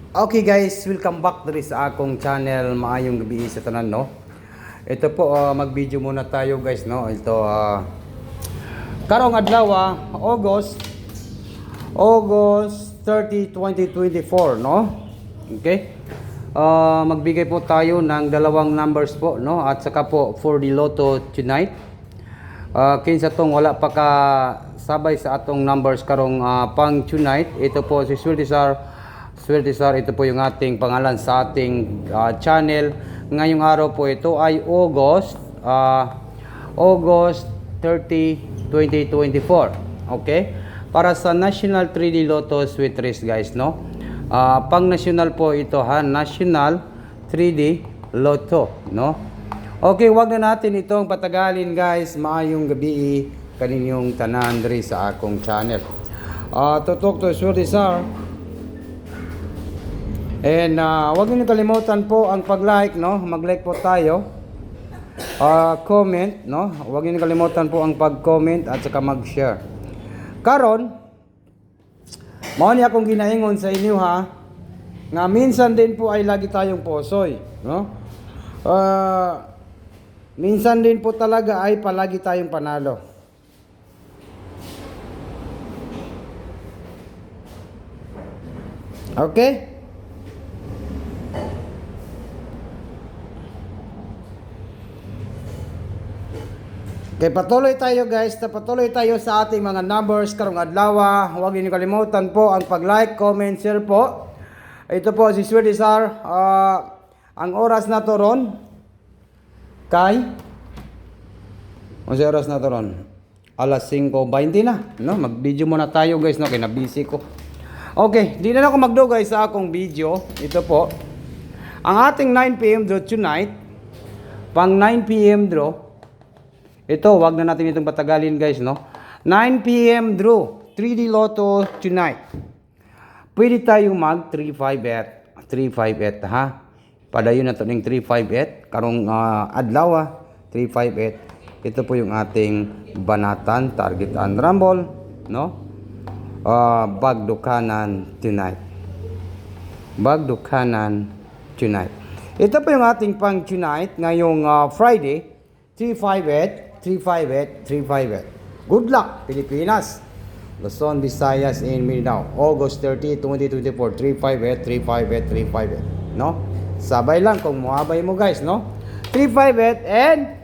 Okay guys, welcome back diri sa akong channel. Maayong gabi sa tanan, no. Ito po mag-video muna tayo guys, no. Ito karong adlaw August 30, 2024, no. Okay? Magbigay po tayo ng dalawang numbers po, no, at saka po for the Lotto tonight. Kinsa tong wala pa ka sabay sa atong numbers karong pang tonight. Ito po si Swerte Sar, ito po yung ating pangalan sa ating channel. Ngayong araw po ito ay August 30, 2024. Okay? Para sa National 3D Lotto Sweet Race guys, no? Pang national po ito ha, National 3D Lotto, no? Okay, wag na natin itong patagalin guys. Maayong gabi kaninyong tanan diri sa akong channel. Tutok to Swerte Sar. And wag niyo kalimutan po ang pag-like, no? Mag-like po tayo. Comment, no? Wag niyo kalimutan po ang pag-comment at saka mag-share. Karon, mao ni akong ginaingon sa inyo ha, nga minsan din po ay lagi tayong posoy, no? Minsan din po talaga ay palagi tayong panalo. Okay? Okay, patuloy tayo guys. Patuloy tayo sa ating mga numbers karong adlaw. Huwag niyo kalimutan po ang pag-like, comment, share po. Ito po si Swerte Sar. Ang oras na to ron kay oras na to ron? Alas 5:20 na, no? Mag-video muna tayo guys, no? Kaya na-busy ko. Okay, di na ako magdugay sa akong video. Ito po. Ang ating 9 PM draw tonight. Pang 9 PM draw. Ito, wag na natin itong patagalin guys, no? 9 PM draw, 3D Lotto tonight. Pwede tayong mag 358. 358 ha. Padayon na ito ng 358. Karong adlaw 358. Ito po yung ating banatan, target and rumble, no? Bagdukanan tonight. Bagdukanan tonight. Ito po yung ating pang tonight ngayong Friday, 358. 358. Good luck, Pilipinas. Luzon, Visayas, and Mindanao. August 30, 2024. 358, 358, 358. No? Sabay lang kung muabay mo guys, no? 358 and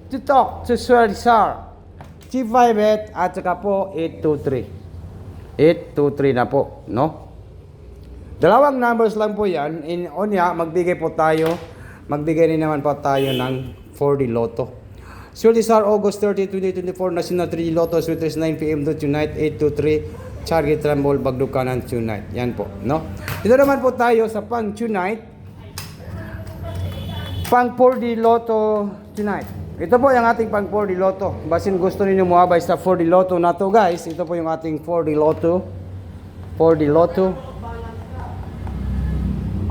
to talk to Swerte Sar. 358 at saka po 823. 823 na po, no? Dalawang numbers lang po yan. Magbigay rin naman po tayo ng 4D Lotto. Swerte Sar, August 30, 2024, National 3D Lotto, Sweet Race 9 PM to tonight, 823, Target Rumble, Bagdukanan tonight. Yan po, no? Dito naman po tayo sa pang tonight, pang 4D Lotto tonight. Ito po yung ating pang 4D Lotto. Basin gusto niyo muabay sa 4D Lotto na to guys. Ito po yung ating 4D Lotto. 4D Lotto.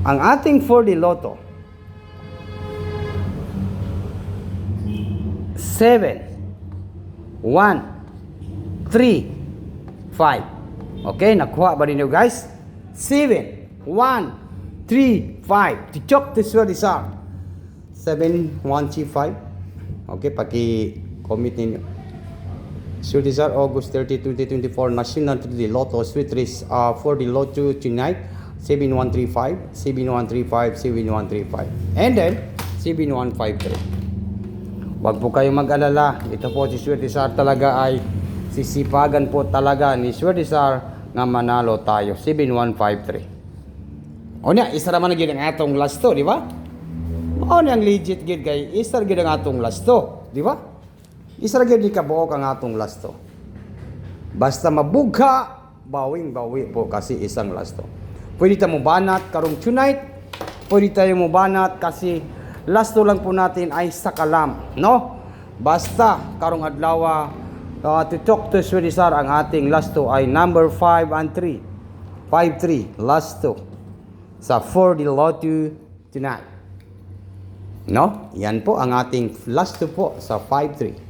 Ang ating 4D Lotto. 7, 1, 3, 5. Okay, nakuha ba ninyo guys? 7, 1, 3, 5. Tichok to Swerte Sar. 7, 1, 3, 5. Okay, paki-comment ninyo. Swerte Sar, August 30, 2024, National 3D Lotto, Sweet Race 4D Lotto tonight. 7135, 7135, 7135. And then, 7153. Wag po kayong mag-alala. Ito po si Swerte Sar talaga ay sisipagan po talaga ni Swerte Sar nga manalo tayo. 7153. O niya, isa naman na gid ang atong last to, di ba? O niya ang legit gid kay isa gid ang atong last to, di ba? Isa gid di kabuok ang atong last to. Basta mabugha, bawing-bawi po kasi isang last to. Pwede tayo mo banat karong tonight. Pwede tayo mo banat kasi last to lang po natin ay sakalam, no? Basta karong adlaw to talk to Swerte Sar, ang ating last to ay number 5 and 3. 5-3 last to sa 4D Lotto tonight. No? Yan po ang ating last to po sa 5-3.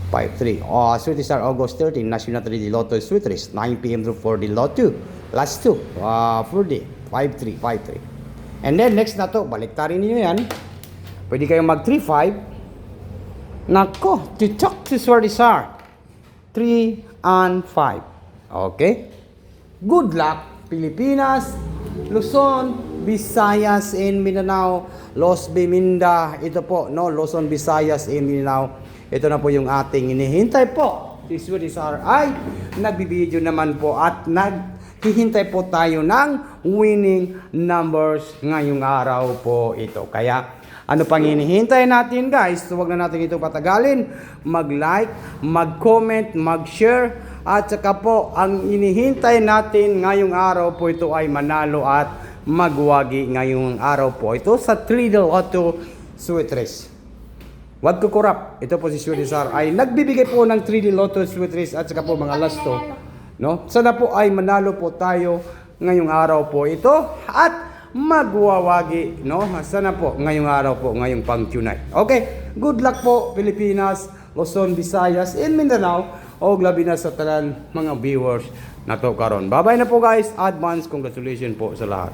5-3. Swerte Sar, August 13, National 3D Lotto Sweet Race, 9 PM to 4D Lotto. Last 2, 4D. 5-3, 5-3. And then next na to, baliktarin niyo yan. Pwede kayong mag 3-5. Nako, titok si Swardisar. 3 and 5. Okay? Good luck, Pilipinas, Luzon, Visayas, and Mindanao, Los Biminda. Ito po, no, Luzon, Visayas, and Mindanao. Ito na po yung ating inihintay po. Si Swardisar ay nagbibideo naman po at naghihintay po tayo ng winning numbers ngayong araw po ito. Kaya, ano pang hinihintay natin guys? So, wag na natin ito patagalin. Mag-like, mag-comment, mag-share. At saka po, ang inihintay natin ngayong araw po ito ay manalo at magwagi ngayong araw po ito sa 3 Lotto Sweet Race. Wag kukurap. Ito po si Swardisar ay nagbibigay po ng 3 Lotto Sweet Race at saka po mga lasto. No? Sana po ay manalo po tayo ngayong araw po ito at magwawagi, no? Sana po ngayong araw po, ngayong pang tonight. Okay, good luck po Pilipinas, Luzon, Visayas, and Mindanao. O labi na sa tanan mga viewers na to karon. Bye-bye na po guys. Advance congratulations po sa lahat.